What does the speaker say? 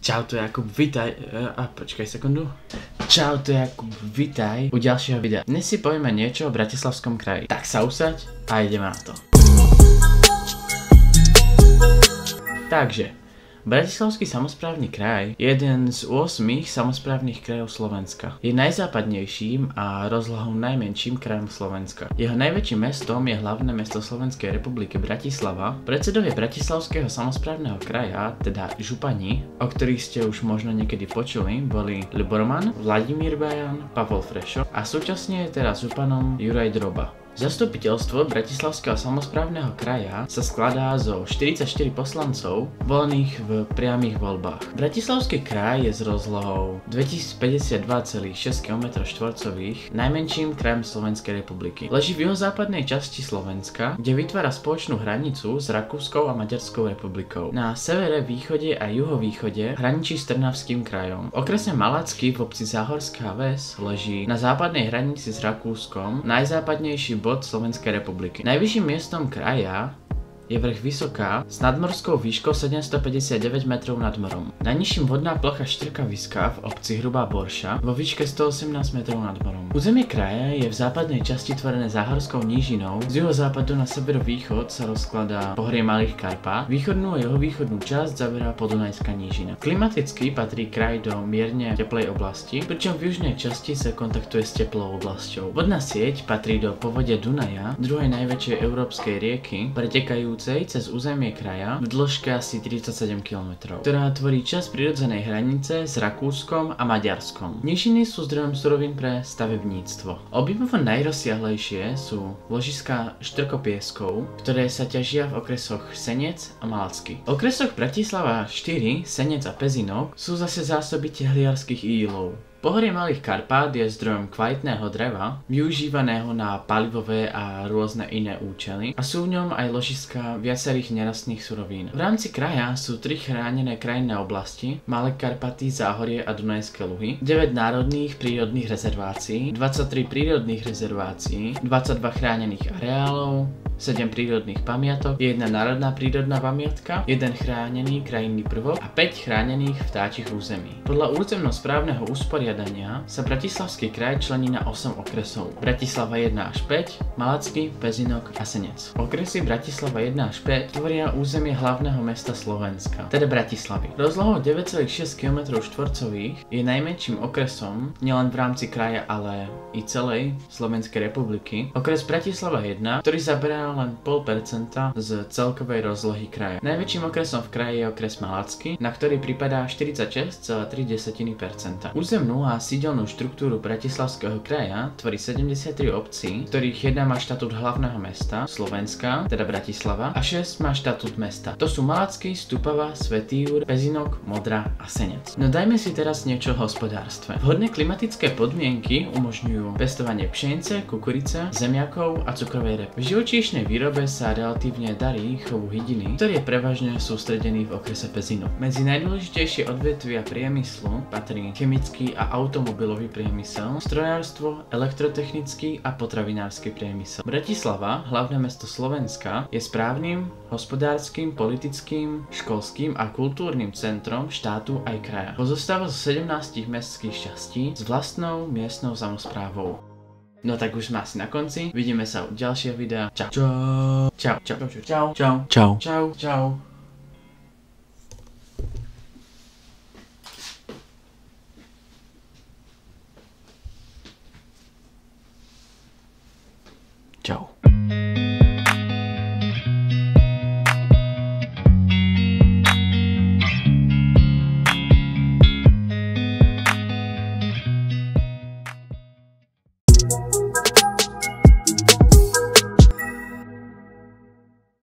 Čau, to je Jakub, vitaj. Počkaj sekundu. Čau, to je Jakub, vitaj u ďalšieho videa. Dnes si povieme niečo o Bratislavskom kraji. Tak sa usaď a ideme na to. Takže, Bratislavský samosprávny kraj je jeden z 8 samosprávnych krajov Slovenska. Je najzápadnejším a rozlohou najmenším krajom Slovenska. Jeho najväčším mestom je hlavné mesto Slovenskej republiky Bratislava. Predsedovia Bratislavského samosprávneho kraja, teda župani, o ktorých ste už možno niekedy počuli, boli Ľubor Roman, Vladimír Bajan, Pavol Frešo a súčasne je teraz županom Juraj Droba. Zastupiteľstvo Bratislavského samosprávneho kraja sa skladá zo 44 poslancov volených v priamych voľbách. Bratislavský kraj je s rozlohou 2052,6 km2 najmenším krajom Slovenskej republiky. Leží v juhozápadnej časti Slovenska, kde vytvára spoločnú hranicu s Rakúskou a Maďarskou republikou. Na severe, východe a juhovýchode hraničí s Trnavským krajom. V okrese Malacky v obci Záhorská Ves leží na západnej hranici s Rakúskom najzápadnejší bod Slovenskej republiky. Najvyšším miestom kraja je vrch Vysoká s nadmorskou výškou 759 metrov nad morom. Najnižším vodná plocha Štrkaviska v obci Hrubá Borša vo výške 118 metrov nad morom. Územie kraja je v západnej časti tvorené záhorskou nížinou, z juhozápadu na severovýchod sa rozkladá pohorie Malých Karpát, východnú a juhovýchodnú časť zaberá Podunajská nížina. Klimaticky patrí kraj do mierne teplej oblasti, pričom v južnej časti sa kontaktuje s teplou oblasťou. Vodná sieť patrí do povodia Dunaja, druhej najväčšej európskej rieky, pretekajú cez územie kraja v dĺžke asi 37 km, ktorá tvorí časť prirodzenej hranice s Rakúskom a Maďarskom. Nížiny sú zdrojom surovín pre stavebníctvo. Objemovo najrozsiahlejšie sú ložiská štrkopieskov, ktoré sa ťažia v okresoch Senec a Malacky. V okresoch Bratislava 4, Senec a Pezinok sú zase zásoby tehliarských ílov. Pohorie Malých Karpát je zdrojom kvalitného dreva, využívaného na palivové a rôzne iné účely a sú v ňom aj ložiská viacerých nerastných surovín. V rámci kraja sú 3 chránené krajinné oblasti, Malé Karpaty, Záhorie a Dunajské Luhy, 9 národných prírodných rezervácií, 23 prírodných rezervácií, 22 chránených areálov, 7 prírodných pamiatok, 1 národná prírodná pamiatka, 1 chránený krajinný prvok a 5 chránených vtáčich území. Podľa územnosprávneho usporiadania sa Bratislavský kraj člení na 8 okresov. Bratislava 1 až 5, Malacky, Pezinok a Senec. Okresy Bratislava 1 až 5 tvoria územie hlavného mesta Slovenska, teda Bratislavy. Rozlohou 9,6 km2 je najmenším okresom nielen v rámci kraja, ale i celej Slovenskej republiky. Okres Bratislava 1, ktorý zaberá len 0,5% z celkovej rozlohy kraja. Najväčším okresom v kraji je okres Malacky, na ktorý pripadá 46,3%. Územnú a sídelnú štruktúru Bratislavského kraja tvorí 73 obcí, ktorých 1 má štatút hlavného mesta Slovenska, teda Bratislava, a 6 má štatút mesta. To sú Malacky, Stupava, Svätý Jur, Pezinok, Modra a Senec. No dajme si teraz niečo o hospodárstve. Vhodné klimatické podmienky umožňujú pestovanie pšenice, kukurice, zemiakov a cukrovej repy. V živočíšnej výrobe sa relatívne darí chovu hydiny, ktorý je prevažne sústredený v okrese Pezinok. Medzi najdôležitejšie odvetvia priemyslu patrí chemický a automobilový priemysel, strojárstvo, elektrotechnický a potravinársky priemysel. Bratislava, hlavné mesto Slovenska, je správnym, hospodárskym, politickým, školským a kultúrnym centrom štátu aj kraja. Pozostáva zo 17 mestských častí s vlastnou miestnou samosprávou. No tak už sme asi na konci, vidíme sa u ďalšieho videa. Čau. Čau. Čau. Čau. Čau. Čau. Čau. Čau. Čau.